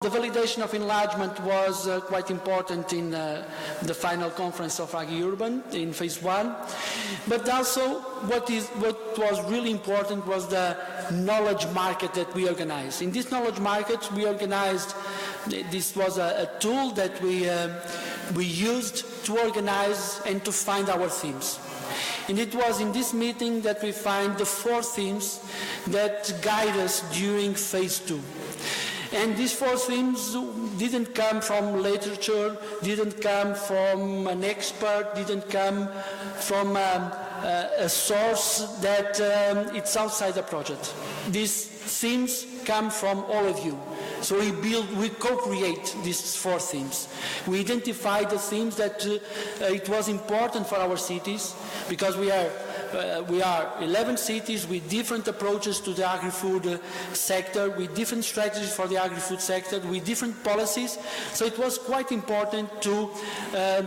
The validation of enlargement was quite important in the final conference of Agri-Urban in phase 1. But also what was really important was the knowledge market that we organized. In this knowledge market we organized, this was a tool that we used to organize and to find our themes. And it was in this meeting that we find the 4 themes that guide us during phase 2. And these 4 themes didn't come from literature, didn't come from an expert, didn't come from a source that it's outside the project. These themes come from all of you. So we co-create these 4 themes. We identified the themes that it was important for our cities, because we are 11 cities with different approaches to the agri-food sector, with different strategies for the agri-food sector, with different policies. So it was quite important to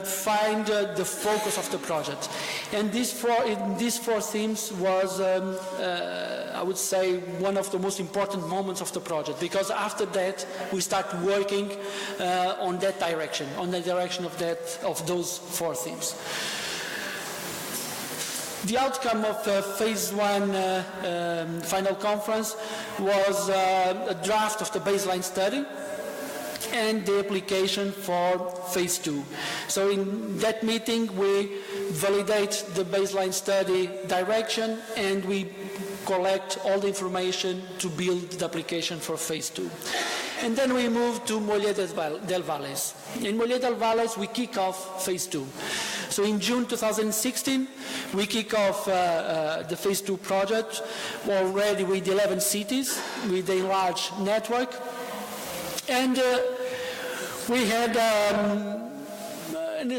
find the focus of the project. And these 4 themes was, I would say, one of the most important moments of the project, because after that we start working on that direction, on the direction of those 4 themes. The outcome of phase 1 final conference was a draft of the baseline study and the application for phase 2. So in that meeting we validate the baseline study direction and we collect all the information to build the application for phase 2. And then we move to Mollet del Valles. In Mollet del Valles we kick off phase 2. So in June 2016, we kick off the phase 2 project, already with 11 cities, with a large network. And we had a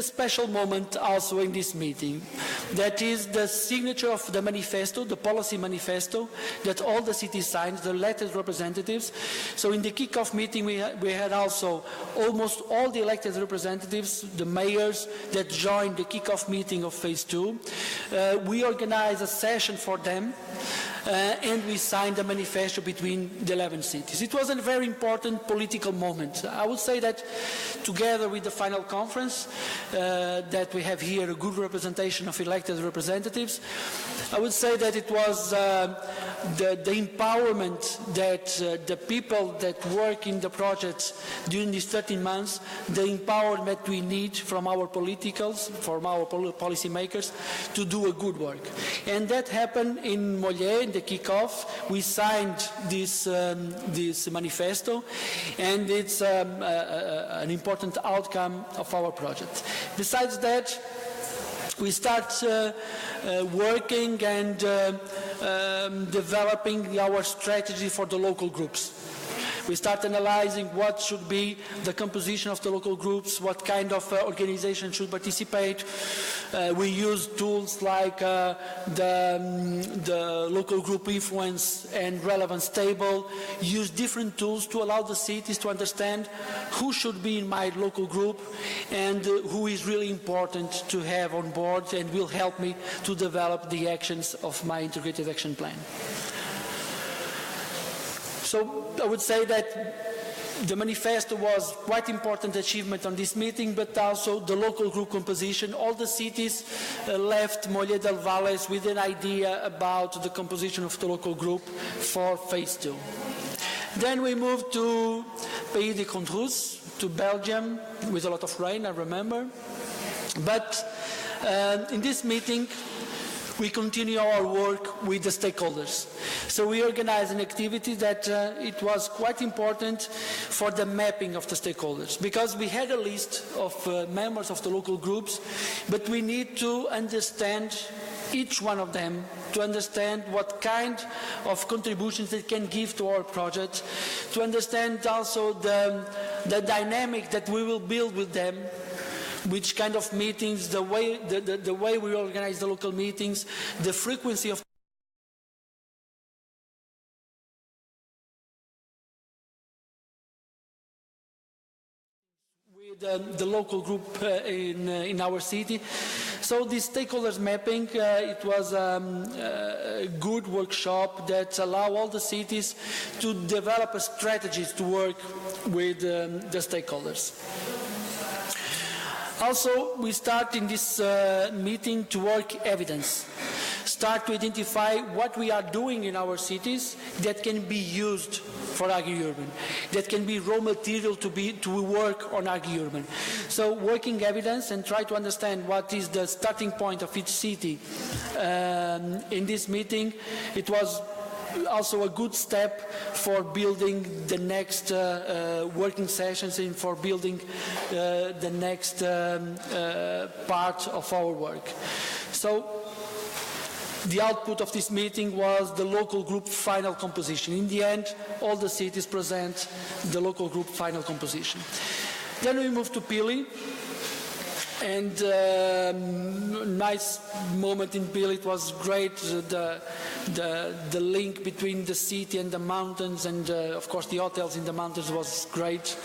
special moment also in this meeting. That is the signature of the manifesto, the policy manifesto, that all the cities signed, the elected representatives. So in the kickoff meeting we had also almost all the elected representatives, the mayors that joined the kickoff meeting of phase 2. We organized a session for them. And we signed a manifesto between the 11 cities. It was a very important political moment. I would say that together with the final conference, that we have here a good representation of elected representatives, I would say that it was the empowerment that the people that work in the projects during these 13 months, the empowerment we need from our politicals, from our policymakers, to do a good work. And that happened in Mollet, in the kickoff. We signed this manifesto, and it's an important outcome of our project. Besides that, we start working and developing our strategy for the local groups. We start analyzing what should be the composition of the local groups, what kind of organization should participate. We use tools like the local group influence and relevance table, use different tools to allow the cities to understand who should be in my local group and who is really important to have on board and will help me to develop the actions of my integrated action plan. So I would say that the manifesto was quite important achievement on this meeting, but also the local group composition. All the cities left Mollet del Valles with an idea about the composition of the local group for phase 2. Then we moved to Pays de Condrus, to Belgium, with a lot of rain, I remember. But in this meeting, we continue our work with the stakeholders. So we organized an activity that it was quite important for the mapping of the stakeholders, because we had a list of members of the local groups, but we need to understand each one of them, to understand what kind of contributions they can give to our project, to understand also the dynamic that we will build with them, which kind of meetings, the way we organize the local meetings, the frequency of with the local group in our city. So this stakeholders mapping, it was a good workshop that allowed all the cities to develop strategies to work with the stakeholders. Also, we start in this meeting to work evidence. Start to identify what we are doing in our cities that can be used for agri-urban, that can be raw material to work on agri-urban. So working evidence and try to understand what is the starting point of each city. In this meeting, it was also a good step for building the next working sessions and for building the next part of our work. So the output of this meeting was the local group final composition. In the end, all the cities present the local group final composition. Then we moved to Pili, and nice moment in Pili. It was great, the link between the city and the mountains, and of course the hotels in the mountains was great.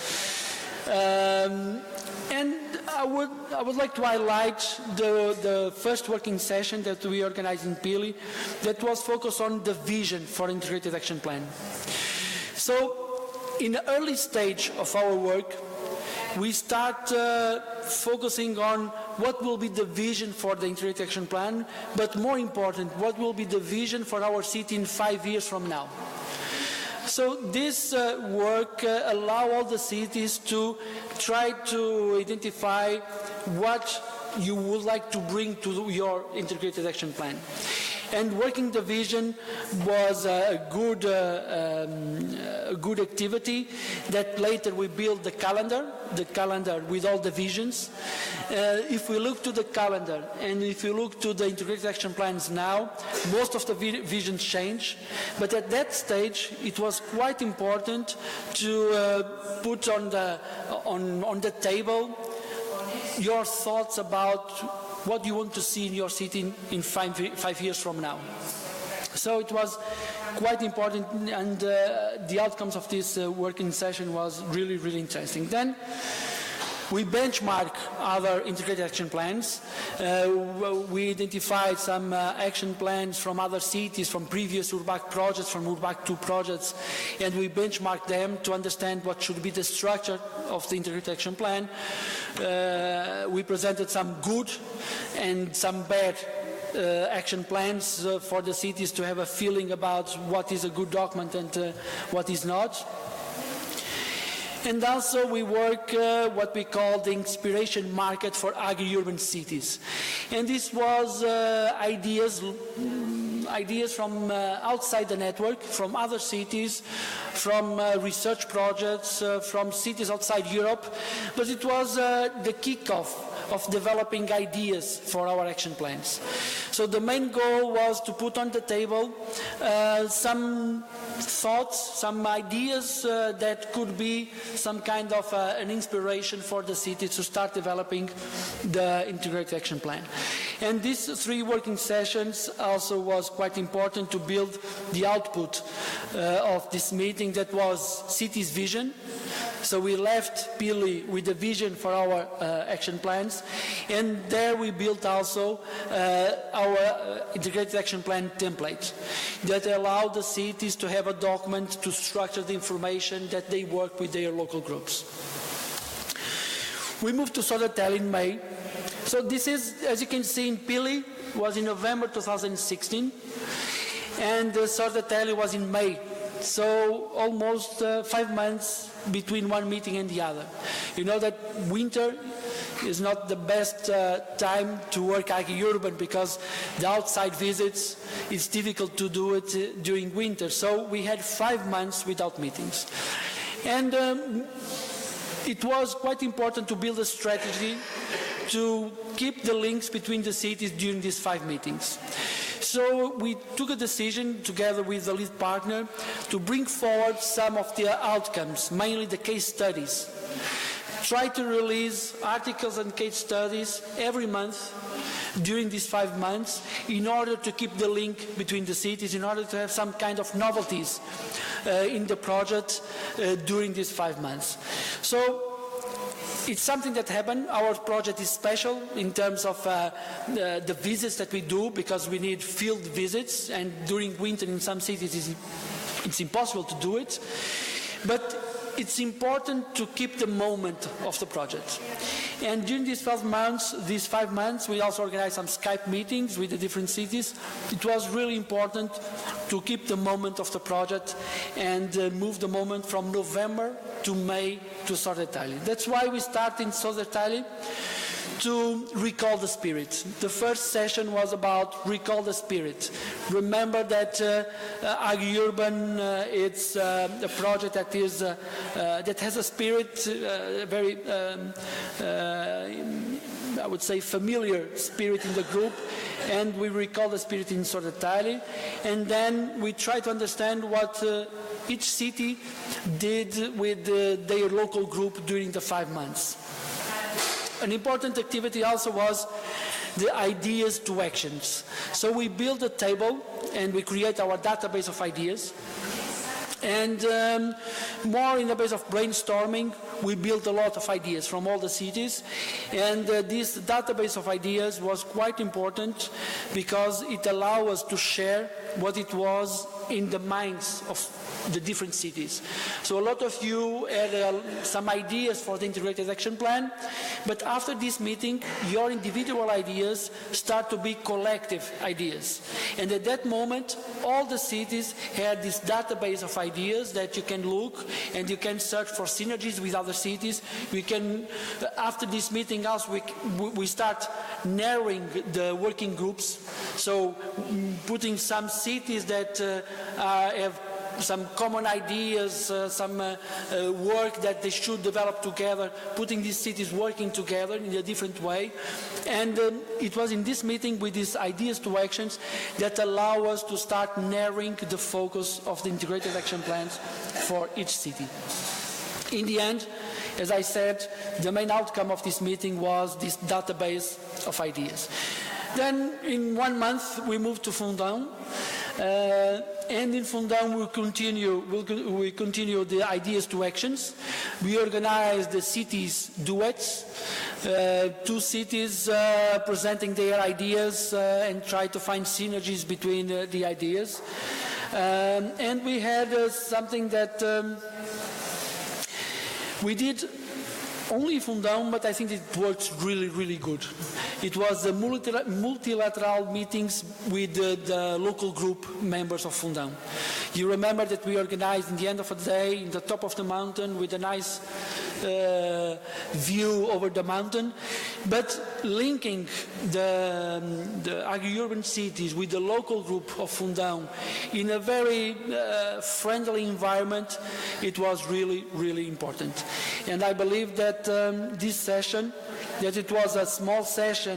And I would like to highlight the first working session that we organized in Pili that was focused on the vision for Integrated Action Plan. So in the early stage of our work, we start focusing on what will be the vision for the Integrated Action Plan, but more important, what will be the vision for our city in 5 years from now. So this work allows all the cities to try to identify what you would like to bring to your Integrated Action Plan. And working the vision was a good activity that later we built the calendar with all the visions. If we look to the calendar and if you look to the Integrated Action Plans now, most of the visions change, but at that stage it was quite important to put on the table your thoughts about what you want to see in your city in 5 years from now. So it was quite important, and the outcomes of this working session was really, really interesting. Then we benchmark other integrated action plans. We identified some action plans from other cities, from previous URBAC projects, from URBAC 2 projects, and we benchmark them to understand what should be the structure of the integrated action plan. We presented some good and some bad action plans for the cities to have a feeling about what is a good document and what is not. And also we work what we call the inspiration market for agri-urban cities. And this was ideas from outside the network, from other cities, from research projects, from cities outside Europe. But it was the kickoff of developing ideas for our action plans. So the main goal was to put on the table some thoughts, some ideas that could be some kind of an inspiration for the city to start developing the integrated action plan. And these 3 working sessions also was quite important to build the output of this meeting, that was city's vision. So we left Pili with the vision for our action plans, and there we built also our integrated action plan template that allowed the cities to have a document to structure the information that they work with their local groups. We moved to Sordatel in May. So this is, as you can see, in Pili was in November 2016, and Sordatel was in May. So almost 5 months between one meeting and the other. You know that winter is not the best time to work agri-urban because the outside visits, it's difficult to do it during winter. So we had 5 months without meetings. And it was quite important to build a strategy to keep the links between the cities during these 5 meetings. So we took a decision together with the lead partner to bring forward some of the outcomes, mainly the case studies. Try to release articles and case studies every month during these 5 months in order to keep the link between the cities, in order to have some kind of novelties in the project during these 5 months. So it's something that happened. Our project is special in terms of the visits that we do, because we need field visits, and during winter in some cities it's impossible to do it. But it's important to keep the moment of the project. And during these 5 months, we also organized some Skype meetings with the different cities. It was really important to keep the moment of the project and move the moment from November to May to Southern Italy. That's why we start in Southern Italy, to recall the spirit. The first session was about recall the spirit. Remember that Agri-Urban, it's a project that is that has a spirit, very I would say familiar spirit in the group, and we recall the spirit in Southern Italy, and then we try to understand what each city did with their local group during the 5 months. An important activity also was the ideas to actions. So we build a table and we create our database of ideas. And more in the base of brainstorming, we built a lot of ideas from all the cities. And this database of ideas was quite important because it allowed us to share what it was in the minds of the different cities. So a lot of you had some ideas for the integrated action plan, but after this meeting, your individual ideas start to be collective ideas. And at that moment, all the cities had this database of ideas that you can look and you can search for synergies with other cities. We can, after this meeting also, we start narrowing the working groups. So putting some cities that have some common ideas, some work that they should develop together, putting these cities working together in a different way. And it was in this meeting with these ideas to actions that allow us to start narrowing the focus of the integrated action plans for each city. In the end, as I said, the main outcome of this meeting was this database of ideas. Then in 1 month we moved to Fundão. And in Fundão we continue the ideas to actions. We organized the cities duets, 2 cities presenting their ideas and try to find synergies between the ideas. And we had something that we did only Fundão, but I think it works really, really good. It was the multilateral meetings with the local group members of Fundão. You remember that we organized in the end of the day in the top of the mountain with a nice view over the mountain, but linking the agri-urban cities with the local group of Fundão in a very friendly environment, it was really, really important. And I believe that this session, that it was a small session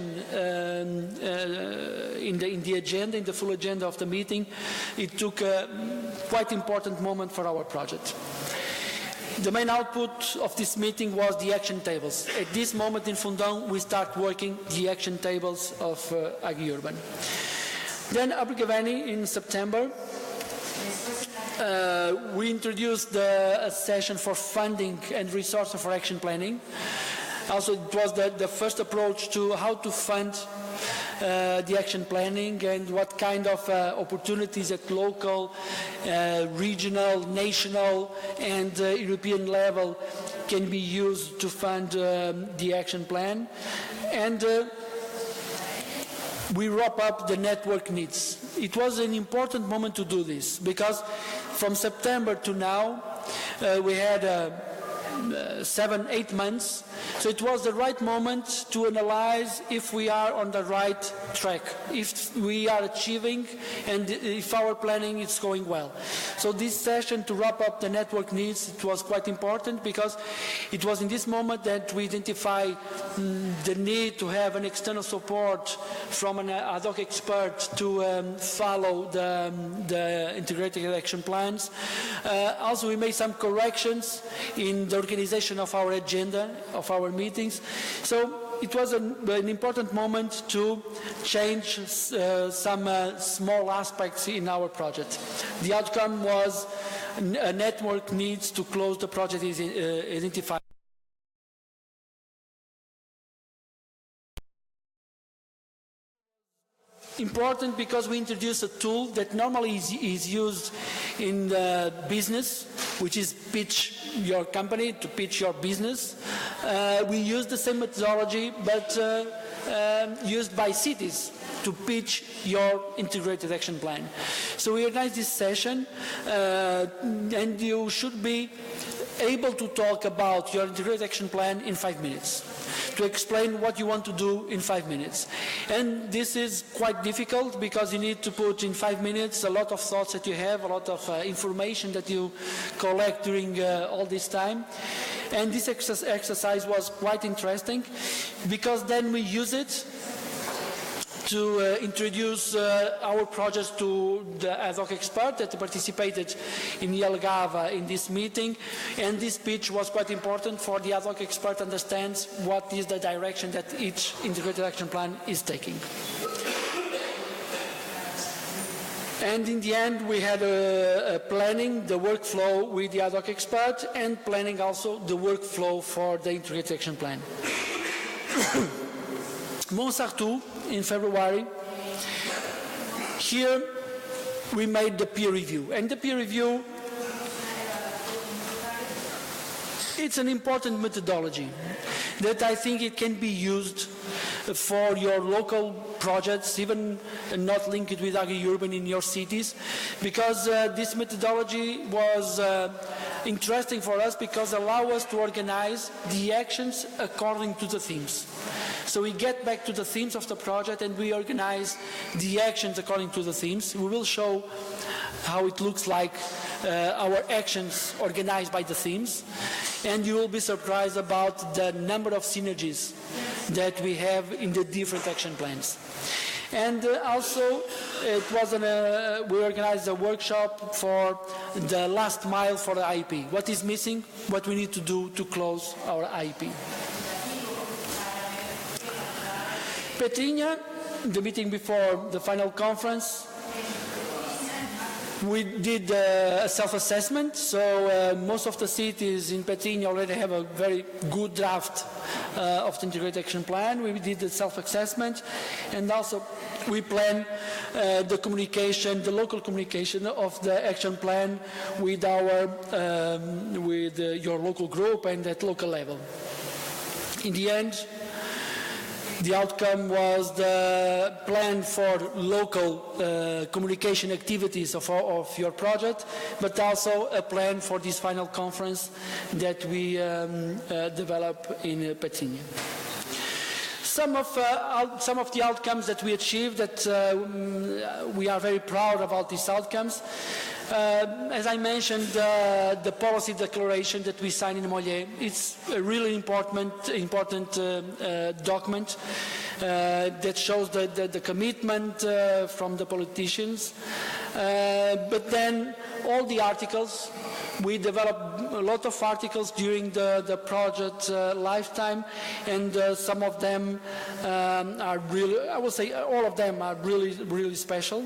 in the agenda, in the full agenda of the meeting, it took a quite important moment for our project. The main output of this meeting was the action tables. At this moment in Fundão, we start working the action tables of Agri-Urban. Then Abrigavani in September, we introduced a session for funding and resources for action planning. Also, it was the first approach to how to fund the action planning and what kind of opportunities at local, regional, national and European level can be used to fund the action plan. And we wrap up the network needs. It was an important moment to do this because from September to now we had 7-8 months, so it was the right moment to analyze if we are on the right track, if we are achieving and if our planning is going well. So this session to wrap up the network needs, it was quite important because it was in this moment that we identify the need to have an external support from an ad hoc expert to follow the integrated action plans. Also we made some corrections in the organization of our agenda, of our meetings. So it was an important moment to change some small aspects in our project. The outcome was a network needs to close the project is identified. important because we introduced a tool that normally is used in business, which is pitch your company, to pitch your business. We use the same methodology, but used by cities to pitch your integrated action plan. So we organized this session, and you should be able to talk about your integrated action plan in 5 minutes, to explain what you want to do in 5 minutes. And this is quite difficult because you need to put in 5 minutes a lot of thoughts that you have, a lot of information that you collect during all this time. And this exercise was quite interesting because then we use it to introduce our projects to the ad hoc expert that participated in Algarve in this meeting, and this pitch was quite important for the ad hoc expert to understand what is the direction that each integrated action plan is taking. And in the end, we had planning the workflow with the ad hoc expert and planning also the workflow for the integrated action plan. Montsartou in February. Here we made the peer review, and the peer review, it's an important methodology that I think it can be used for your local projects, even not linked with Agri-Urban in your cities, because this methodology was interesting for us because it allows us to organize the actions according to the themes. So we get back to the themes of the project and we organize the actions according to the themes. We will show how it looks like our actions organized by the themes, and you will be surprised about the number of synergies that we have in the different action plans. And also, it was we organized a workshop for the last mile for the IEP. What is missing? What we need to do to close our IEP. Petrinha, the meeting before the final conference, we did a self-assessment, so most of the cities in Petrinha already have a very good draft of the integrated action plan. We did the self-assessment, and also we plan the communication, the local communication of the action plan with your local group and at local level. In the end, the outcome was the plan for local communication activities of your project, but also a plan for this final conference that we develop in Petrinha. Some of the outcomes that we achieved that we are very proud about these outcomes. As I mentioned, the policy declaration that we signed in Mollet, it's a really important document that shows the commitment from the politicians. But then all the articles, we developed a lot of articles during the project lifetime, and some of them are really, I would say all of them are really, really special.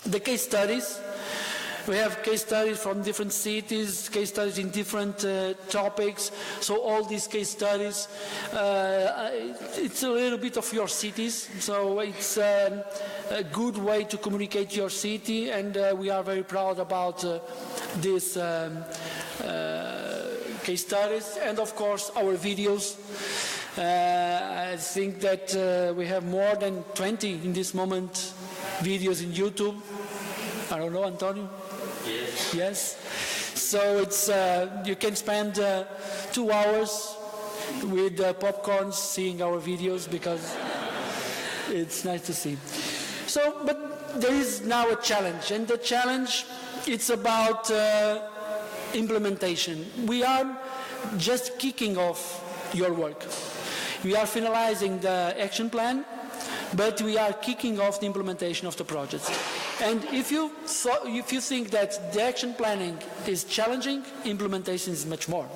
The case studies, we have case studies from different cities, case studies in different topics. So all these case studies, it's a little bit of your cities. So it's a good way to communicate your city, and we are very proud about these case studies. And of course, our videos. I think that we have more than 20 in this moment videos in YouTube. I don't know, Antonio? Yes. Yes. So it's you can spend 2 hours with popcorn seeing our videos because it's nice to see. So, but there is now a challenge, and the challenge, it's about implementation. We are just kicking off your work. We are finalizing the action plan, but we are kicking off the implementation of the projects. And if you think that the action planning is challenging, implementation is much more.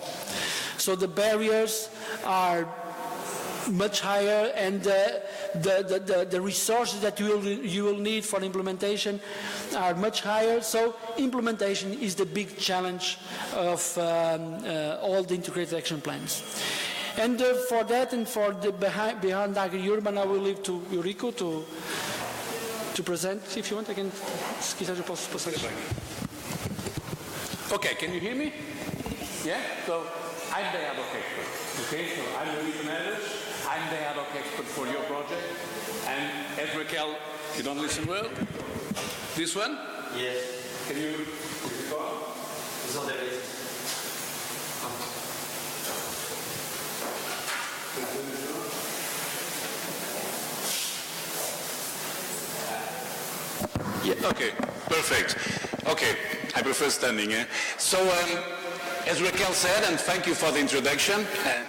So the barriers are much higher, and the resources that you will need for implementation are much higher. So implementation is the big challenge of all the integrated action plans. And for that and for the behind Agri-Urban, I will leave to Eurico to to present. If you want, I can. Se quiser, eu posso passar. Okay, can you hear me? Yeah? So, I'm the ad hoc expert. Okay, so I'm Luis Fernandez. I'm the ad hoc expert for your project. And as Raquel, you don't listen well? This one? Yes. Can you go on? It's on the list. Yeah. Okay, perfect. Okay, I prefer standing. So, as Raquel said, and thank you for the introduction,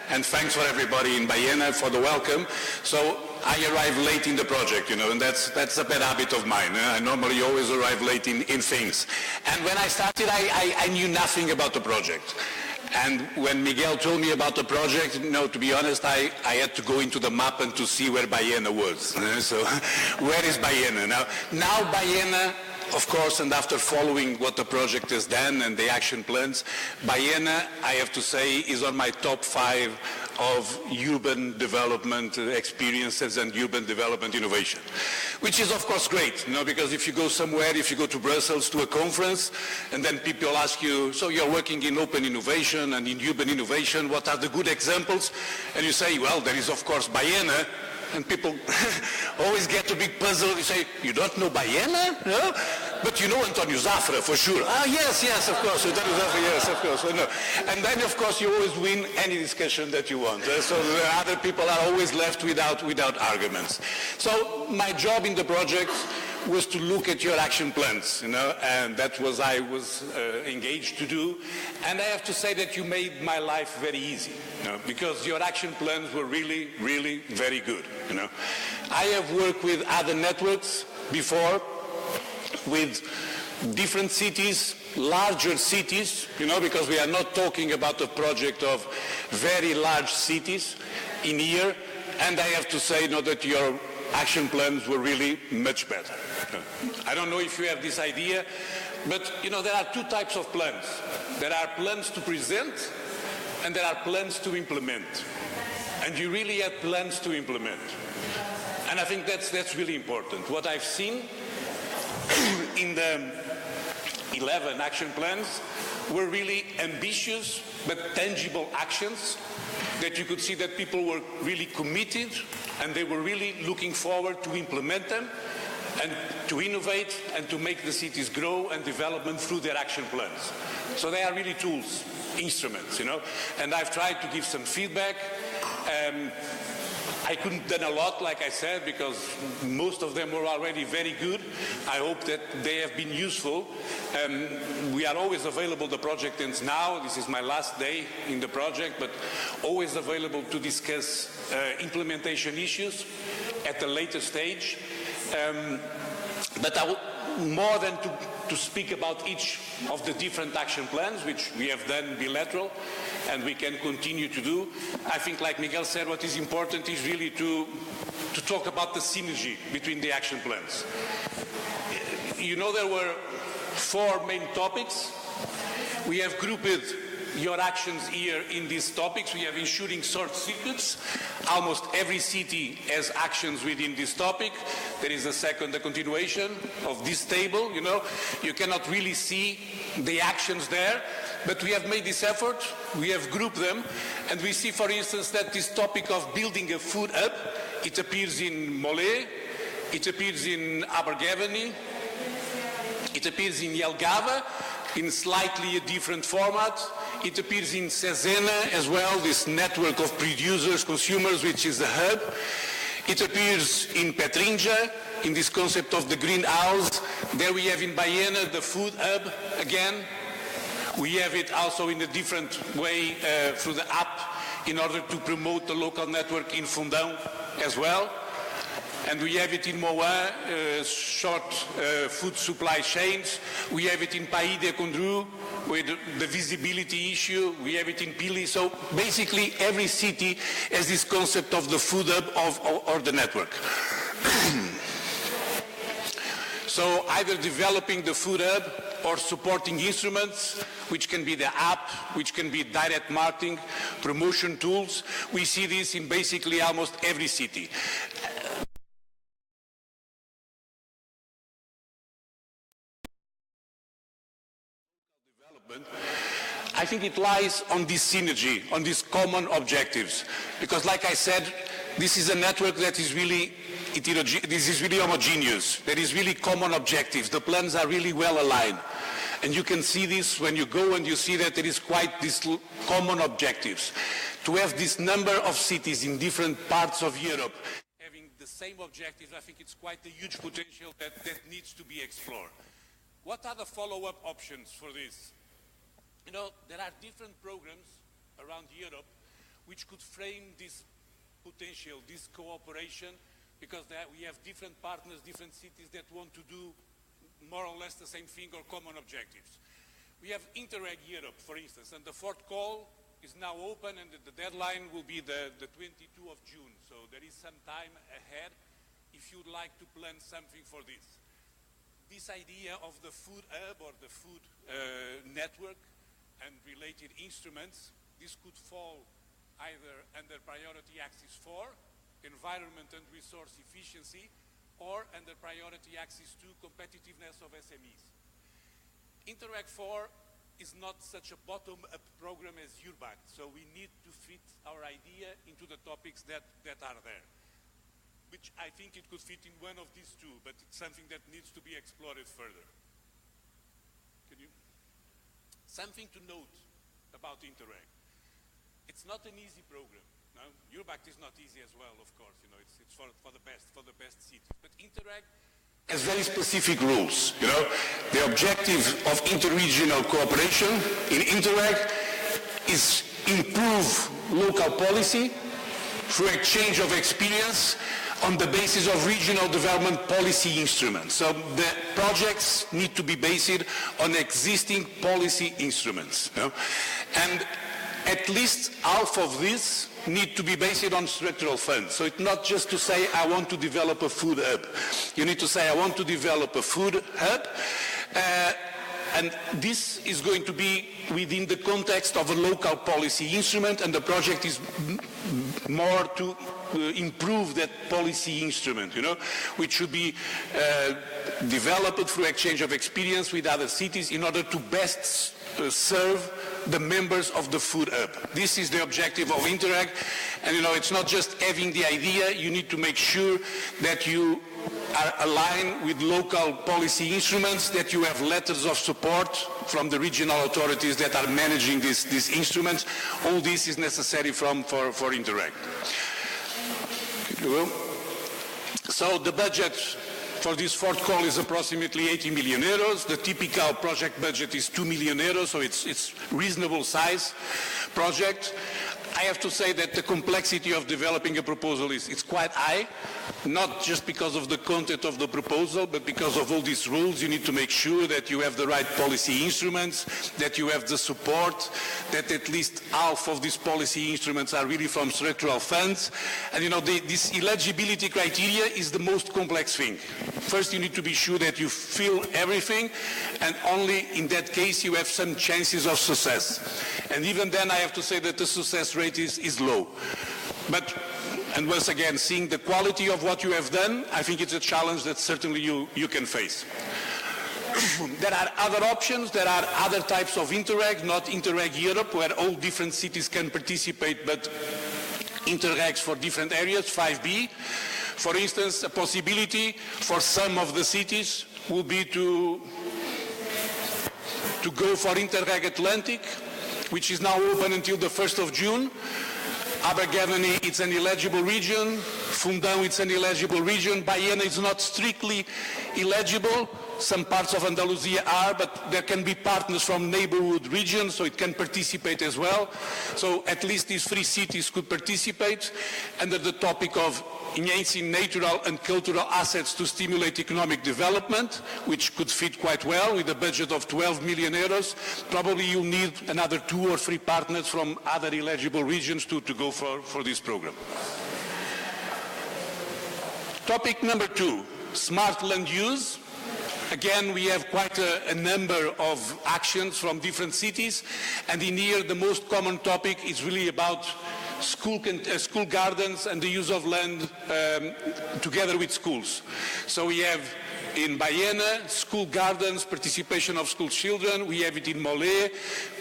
and thanks for everybody in Baena for the welcome. So, I arrived late in the project, you know, and that's a bad habit of mine. I normally always arrive late in things. And when I started, I knew nothing about the project. And when Miguel told me about the project, you know, to be honest, I had to go into the map and to see where Baena was. So, where is Baena? Now Baena, of course, and after following what the project has done and the action plans, Baena, I have to say, is on my top 5 of urban development experiences and urban development innovation, which is of course great, you know, because if you go somewhere, if you go to Brussels to a conference, and then people ask you, so you're working in open innovation and in urban innovation, what are the good examples? And you say, well, there is of course Baena, and people always get a big puzzle. You say, you don't know Baena? No? But you know Antonio Zafra for sure. Ah, yes, of course. Antonio Zafra, yes, of course. I know. And then, of course, you always win any discussion that you want. So the other people are always left without arguments. So my job in the project was to look at your action plans, you know, and that was I was engaged to do. And I have to say that you made my life very easy, you know, because your action plans were really, really very good, you know. I have worked with other networks before, with different cities, larger cities, you know, because we are not talking about a project of very large cities in here. And I have to say, you know, that your action plans were really much better. I don't know if you have this idea, but you know, there are 2 types of plans. There are plans to present and there are plans to implement. And you really had plans to implement. And I think that's really important. What I've seen in the 11 action plans were really ambitious but tangible actions that you could see that people were really committed and they were really looking forward to implement them and to innovate and to make the cities grow and development through their action plans. So they are really tools, instruments, you know, and I've tried to give some feedback. I couldn't done a lot, like I said, because most of them were already very good. I hope that they have been useful. We are always available, the project ends now. This is my last day in the project, but always available to discuss implementation issues at a later stage. But I will, more than to speak about each of the different action plans, which we have done bilateral, and we can continue to do. I think, like Miguel said, what is important is really to talk about the synergy between the action plans. You know, there were 4 main topics. We have grouped your actions here in these topics. We have ensuring short circuits. Almost every city has actions within this topic. There is a continuation of this table, you know. You cannot really see the actions there, but we have made this effort, we have grouped them, and we see, for instance, that this topic of building a food hub, it appears in Mollet, it appears in Abergavenny, it appears in Jelgava, in slightly a different format. It appears in Cesena as well, this network of producers, consumers, which is the hub. It appears in Petrinja, in this concept of the greenhouse. There we have in Baena the food hub again. We have it also in a different way through the app in order to promote the local network in Fundão as well. And we have it in Moa, short food supply chains. We have it in País de Condru, with the visibility issue. We have it in Pili. So basically every city has this concept of the food hub or the network. So either developing the food hub or supporting instruments, which can be the app, which can be direct marketing, promotion tools. We see this in basically almost every city. I think it lies on this synergy, on these common objectives. Because like I said, this is a network that is really this is really homogeneous. There is really common objectives. The plans are really well aligned. And you can see this when you go and you see that there is quite these common objectives. To have this number of cities in different parts of Europe having the same objectives, I think it's quite a huge potential that needs to be explored. What are the follow-up options for this? You know, there are different programs around Europe which could frame this potential, this cooperation, because we have different partners, different cities that want to do more or less the same thing or common objectives. We have Interreg Europe, for instance, and the fourth call is now open, and the deadline will be the 22 of June. So there is some time ahead if you'd like to plan something for this. This idea of the food hub or the food network and related instruments, this could fall either under priority axis 4, environment and resource efficiency, or under priority axis 2, competitiveness of SMEs. Interreg 4 is not such a bottom-up program as URBACT, so we need to fit our idea into the topics that are there, which I think it could fit in one of these two, but it's something that needs to be explored further. Something to note about Interreg. It's not an easy program. No, URBACT is not easy as well, of course. You know, it's for the best cities. But Interreg has very specific rules. You know, the objective of interregional cooperation in Interreg is improve local policy through exchange of experience on the basis of regional development policy instruments. So the projects need to be based on existing policy instruments. You know? And at least half of this need to be based on structural funds. So it's not just to say, I want to develop a food hub. You need to say, I want to develop a food hub, and this is going to be within the context of a local policy instrument, and the project is more to improve that policy instrument, you know, which should be developed through exchange of experience with other cities in order to best serve the members of the food hub. This is the objective of Interreg, and you know, it's not just having the idea, you need to make sure that you are aligned with local policy instruments, that you have letters of support from the regional authorities that are managing these instruments. All this is necessary for Interreg. So the budget for this fourth call is approximately 80 million euros. The typical project budget is 2 million euros, so it's reasonable size project. I have to say that the complexity of developing a proposal is quite high, not just because of the content of the proposal, but because of all these rules. You need to make sure that you have the right policy instruments, that you have the support, that at least half of these policy instruments are really from structural funds. And you know, this eligibility criteria is the most complex thing. First, you need to be sure that you fill everything, and only in that case you have some chances of success. And even then, I have to say that the success rate is low. But, and once again, seeing the quality of what you have done, I think it's a challenge that certainly you can face. There are other options, there are other types of Interreg, not Interreg Europe, where all different cities can participate, but Interregs for different areas, 5B. For instance, a possibility for some of the cities will be to go for Interreg Atlantic, which is now open until the 1st of June. Abergavenny, it's an eligible region. Fundão, it's an eligible region. Baena is not strictly eligible. Some parts of Andalusia are, but there can be partners from neighborhood regions, so it can participate as well. So at least these 3 cities could participate under the topic of enhancing natural and cultural assets to stimulate economic development, which could fit quite well with a budget of 12 million euros. Probably you'll need another 2 or 3 partners from other eligible regions to go for this program. Topic number 2, smart land use. Again, we have quite a number of actions from different cities, and in here the most common topic is really about school gardens and the use of land together with schools. So we have in Baena, school gardens, participation of school children. We have it in Molé.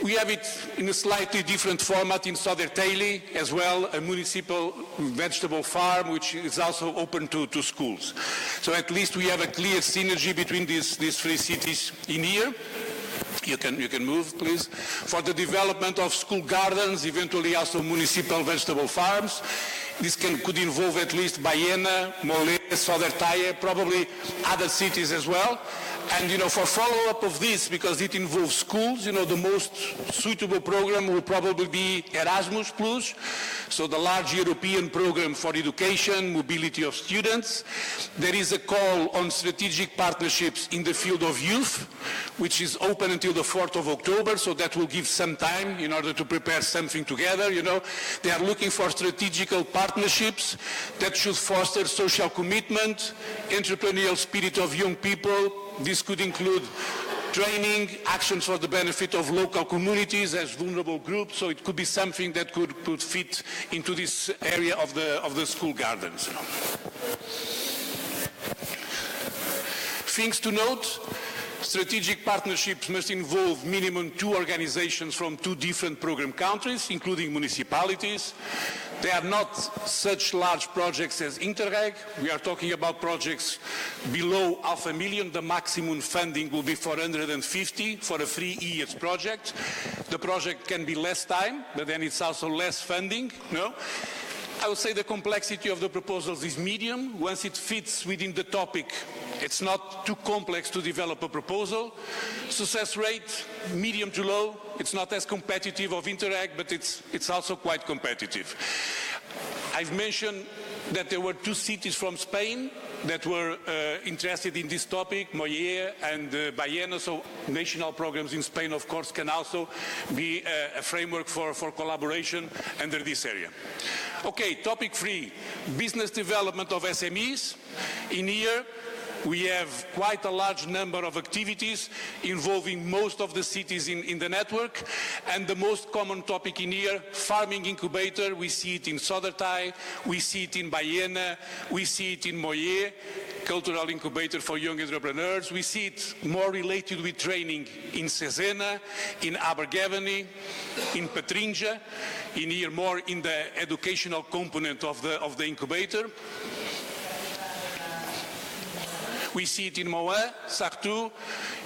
We have it in a slightly different format in Soderteilie as well, a municipal vegetable farm which is also open to schools. So at least we have a clear synergy between these three cities in here. You can move, please. For the development of school gardens, eventually also municipal vegetable farms. This could involve at least Baena, Molé, Soderteilie, probably other cities as well. And, for follow-up of this, because it involves schools, the most suitable program will probably be Erasmus Plus, so the large European program for education, mobility of students. There is a call on strategic partnerships in the field of youth, which is open until the 4th of October, so that will give some time in order to prepare something together, They are looking for strategical partnerships that should foster social commitment, entrepreneurial spirit of young people. This could include training, actions for the benefit of local communities as vulnerable groups, so it could be something that could fit into this area of the school gardens. Things to note. Strategic partnerships must involve minimum 2 organizations from 2 different program countries, including municipalities. They are not such large projects as Interreg. We are talking about projects below $500,000. The maximum funding will be $450 for a 3 years project. The project can be less time, but then it's also less funding. I would say the complexity of the proposals is medium. Once it fits within the topic, it's not too complex to develop a proposal. Success rate, medium to low. It's not as competitive of Interreg, but it's also quite competitive. I've mentioned that there were 2 cities from Spain that were interested in this topic, Molé and Baena, so national programs in Spain, of course, can also be a framework for collaboration under this area. Okay, topic 3, business development of SMEs. In here, we have quite a large number of activities involving most of the cities in the network, and the most common topic in here, farming incubator. We see it in Soderteilie, we see it in Baena, we see it in Molé, cultural incubator for young entrepreneurs. We see it more related with training in Cesena, in Abergavenny, in Patrinja, in here more in the educational component of the incubator. We see it in Moët, Sartou,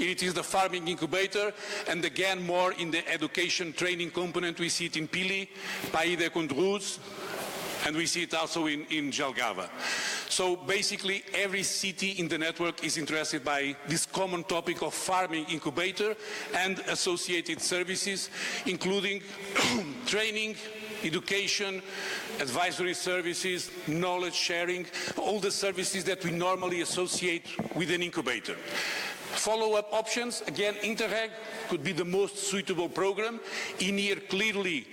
it is the farming incubator, and again more in the education training component. We see it in Pili, Pays de Condrouz, and we see it also in Jelgava. So basically every city in the network is interested by this common topic of farming incubator and associated services, including training, education, advisory services, knowledge sharing, all the services that we normally associate with an incubator. Follow-up options, again, Interreg could be the most suitable program. In here, clearly,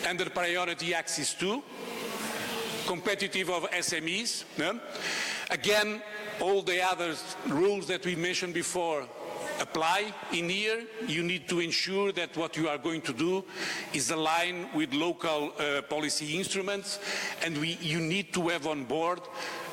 under priority axis 2, competitive of SMEs. Again, all the other rules that we mentioned before apply. In here, you need to ensure that what you are going to do is aligned with local policy instruments, and you need to have on board,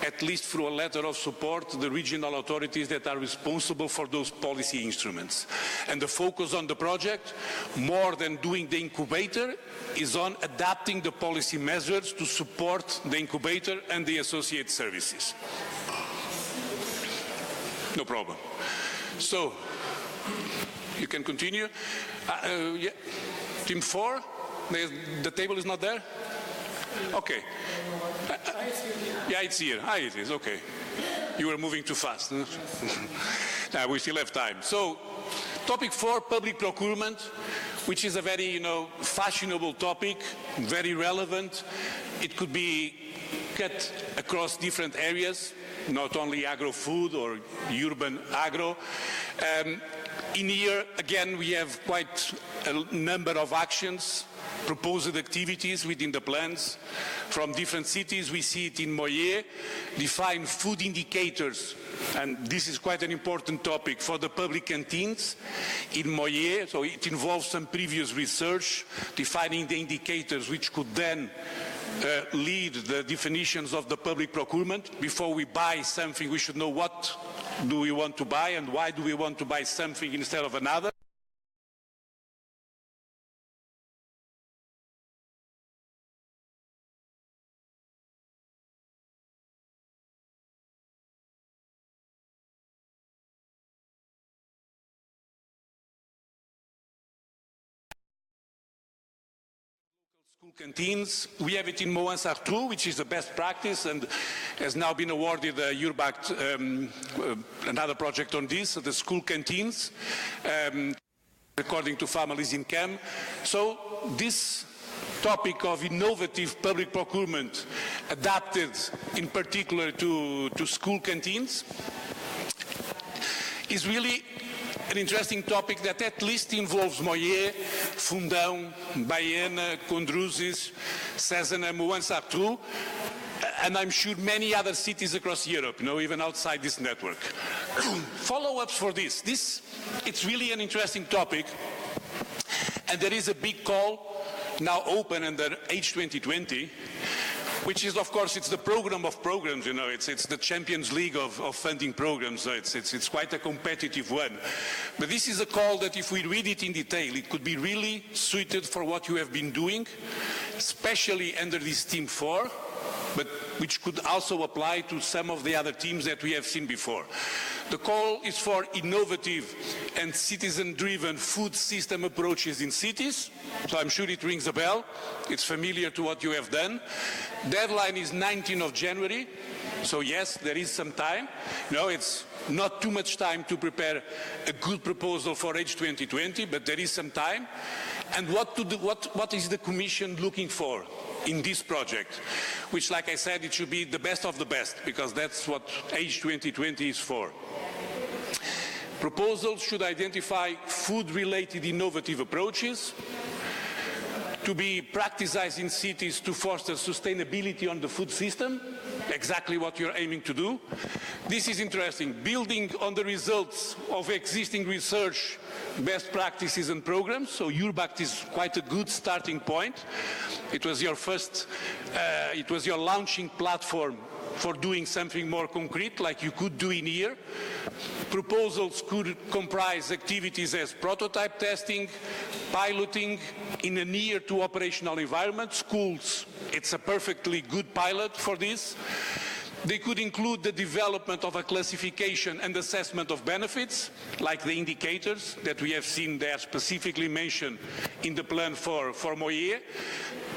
at least through a letter of support, the regional authorities that are responsible for those policy instruments. And the focus on the project, more than doing the incubator, is on adapting the policy measures to support the incubator and the associated services. No problem. So, you can continue. Yeah. Team 4, the table is not there? Okay. Yeah, it's here. Ah, it is, okay. You were moving too fast. Now, we still have time. So, topic 4, public procurement, which is a very, fashionable topic, very relevant. It could be cut across different areas, not only agro-food or urban agro. In here, again, we have quite a number of actions, proposed activities within the plans. From different cities, we see it in Molé, define food indicators, and this is quite an important topic for the public canteens in Molé, so it involves some previous research, defining the indicators which could then lead the definitions of the public procurement. Before we buy something, we should know what do we want to buy and why do we want to buy something instead of another. School canteens. We have it in Moansar too, which is the best practice and has now been awarded a Urbact, another project on this, the school canteens, according to families in CAM. So this topic of innovative public procurement adapted in particular to school canteens is really an interesting topic that at least involves Moyer, Fundão, Baena, Condruzes, César, Moansar too, and I'm sure many other cities across Europe, even outside this network. Follow-ups for this. It's really an interesting topic, and there is a big call now open under Age 2020, which is, of course, it's the program of programs, it's the Champions League of funding programs, so it's quite a competitive one. But this is a call that if we read it in detail, it could be really suited for what you have been doing, especially under this Team 4, but which could also apply to some of the other teams that we have seen before. The call is for innovative and citizen-driven food system approaches in cities. So I'm sure it rings a bell. It's familiar to what you have done. Deadline is 19th of January. So yes, there is some time. It's not too much time to prepare a good proposal for Age 2020, but there is some time. And what is the Commission looking for in this project? Which, like I said, it should be the best of the best, because that's what Age 2020 is for. Proposals should identify food-related innovative approaches to be practiced in cities to foster sustainability on the food system, exactly what you're aiming to do. This is interesting. Building on the results of existing research, best practices and programs. So Urbact is quite a good starting point. It was your launching platform for doing something more concrete, like you could do in here. Proposals could comprise activities as prototype testing, piloting in a near to operational environment. Schools, it's a perfectly good pilot for this. They could include the development of a classification and assessment of benefits, like the indicators that we have seen there specifically mentioned in the plan for Moyer.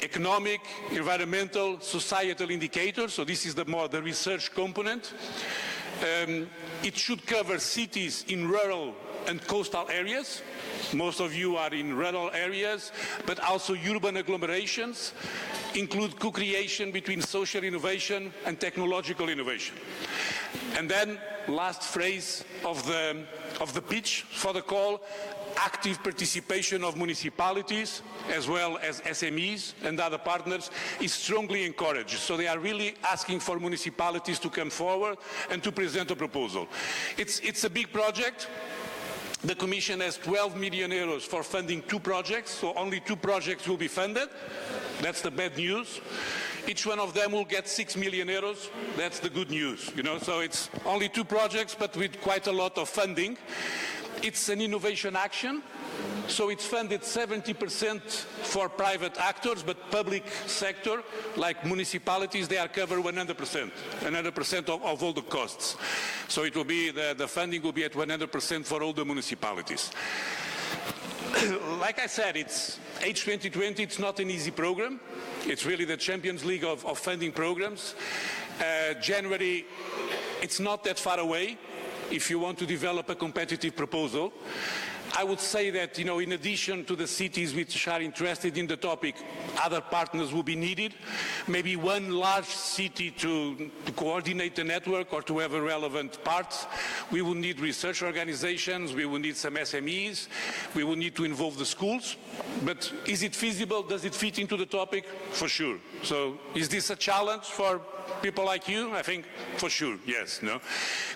Economic, environmental, societal indicators, so this is the research component. It should cover cities in rural and coastal areas. Most of you are in rural areas, but also urban agglomerations, include co-creation between social innovation and technological innovation. And then, last phrase of the pitch for the call, active participation of municipalities as well as SMEs and other partners is strongly encouraged. So they are really asking for municipalities to come forward and to present a proposal. It's a big project. The Commission has 12 million euros for funding 2 projects, so only 2 projects will be funded. That's the bad news. Each one of them will get 6 million euros. That's the good news, So it's only 2 projects, but with quite a lot of funding. It's an innovation action, so it's funded 70% for private actors, but public sector, like municipalities, they are covered 100% of all the costs. So it will be, the funding will be at 100% for all the municipalities. Like I said, it's Age 2020, it's not an easy program. It's really the Champions League of funding programs. January, it's not that far away. If you want to develop a competitive proposal, I would say that, in addition to the cities which are interested in the topic, other partners will be needed. Maybe one large city to coordinate the network or to have a relevant part. We will need research organizations, we will need some SMEs, we will need to involve the schools. But is it feasible? Does it fit into the topic? For sure. So is this a challenge for people like you? I think for sure, yes.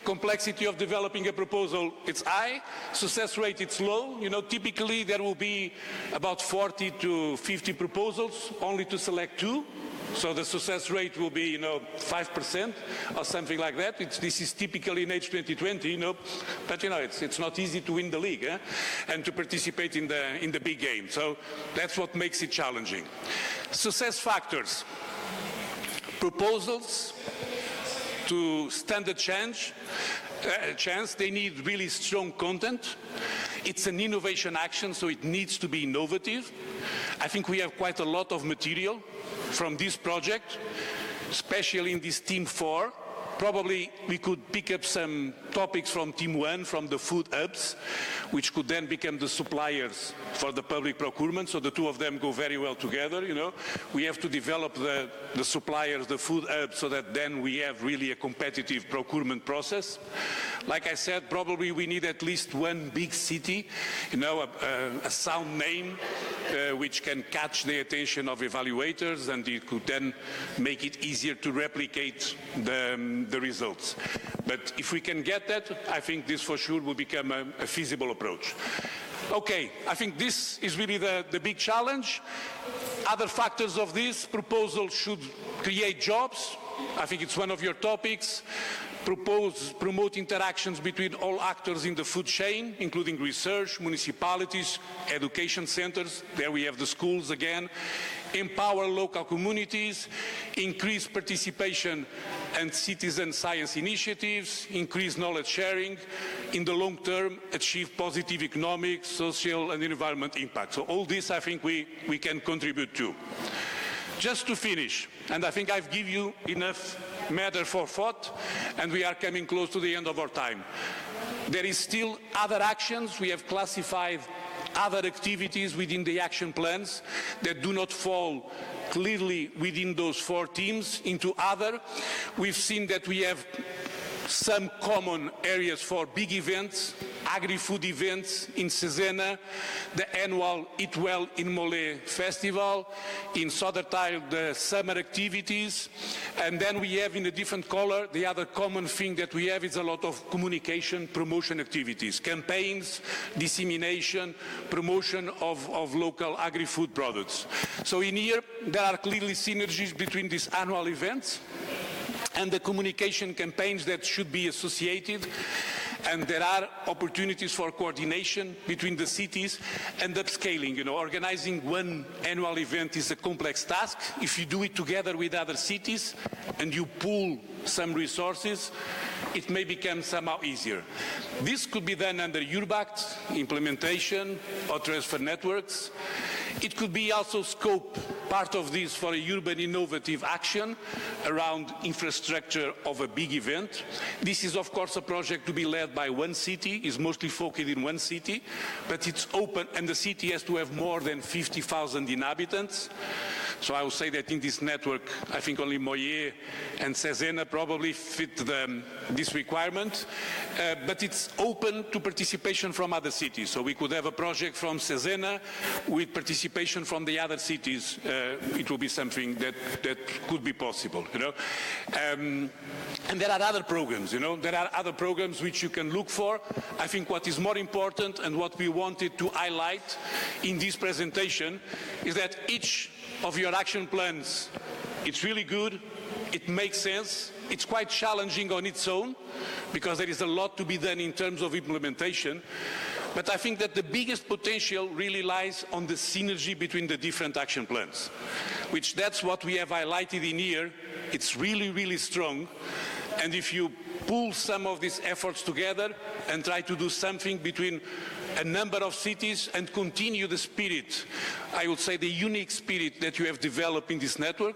Complexity of developing a proposal, it's high. Success rate, it's low. Typically there will be about 40 to 50 proposals, only to select 2. So the success rate will be, 5% or something like that. This is typical in age 2020, but it's not easy to win the league and to participate in the big game. So that's what makes it challenging. Success factors: proposals to stand a chance. They need really strong content. It's an innovation action, so it needs to be innovative. I think we have quite a lot of material from this project, especially in this Team 4. Probably we could pick up some topics from Team 1, from the food hubs, which could then become the suppliers for the public procurement, so the two of them go very well together, We have to develop the suppliers, the food hubs, so that then we have really a competitive procurement process. Like I said, probably we need at least one big city, a sound name, which can catch the attention of evaluators, and it could then make it easier to replicate the results. But if we can get that, I think this for sure will become a feasible approach. Okay, I think this is really the big challenge. Other factors of this proposal should create jobs. I think it's one of your topics. Promote interactions between all actors in the food chain, including research, municipalities, education centers. There we have the schools again. Empower local communities, increase participation and citizen science initiatives, increase knowledge sharing. In the long term, achieve positive economic, social and environment impact. So all this I think we can contribute to. Just to finish, and I think I've given you enough matter for thought, and we are coming close to the end of our time. There is still other actions. We have classified other activities within the action plans that do not fall clearly within those 4 teams into other. We've seen that we have some common areas for big events, agri-food events in Cesena, the annual Eat Well in Mollet Festival, in Sodertile the summer activities, and then we have in a different color, the other common thing that we have is a lot of communication, promotion activities, campaigns, dissemination, promotion of local agri-food products. So in here, there are clearly synergies between these annual events and the communication campaigns that should be associated, and there are opportunities for coordination between the cities and upscaling. Organizing one annual event is a complex task. If you do it together with other cities and you pool some resources, it may become somehow easier. This could be done under Urbact, implementation, or transfer networks. It could be also scope part of this for a urban innovative action around infrastructure of a big event. This is of course a project to be led by one city, is mostly focused in one city, but it's open and the city has to have more than 50,000 inhabitants. So I would say that in this network, I think only Mollet and Cesena probably fit this requirement, but it's open to participation from other cities. So we could have a project from Cesena with participation from the other cities. It will be something that could be possible, And there are other programs, There are other programs which you can look for. I think what is more important and what we wanted to highlight in this presentation is that each of your action plans, it's really good, it makes sense, it's quite challenging on its own because there is a lot to be done in terms of implementation, but I think that the biggest potential really lies on the synergy between the different action plans, which that's what we have highlighted in here. It's really, really strong, and if you pull some of these efforts together and try to do something between a number of cities and continue the spirit, I would say the unique spirit that you have developed in this network,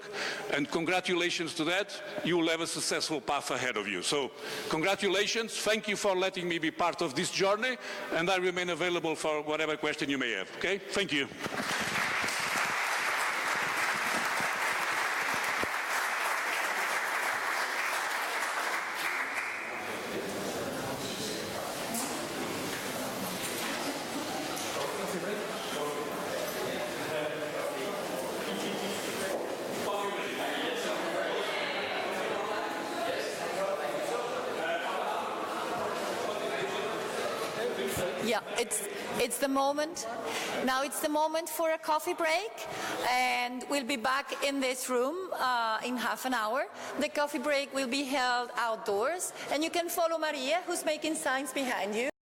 and congratulations to that, you will have a successful path ahead of you. So congratulations, thank you for letting me be part of this journey, and I remain available for whatever question you may have. Okay, thank you. Yeah, It's the moment. Now it's the moment for a coffee break, and we'll be back in this room in half an hour. The coffee break will be held outdoors, and you can follow Maria, who's making signs behind you.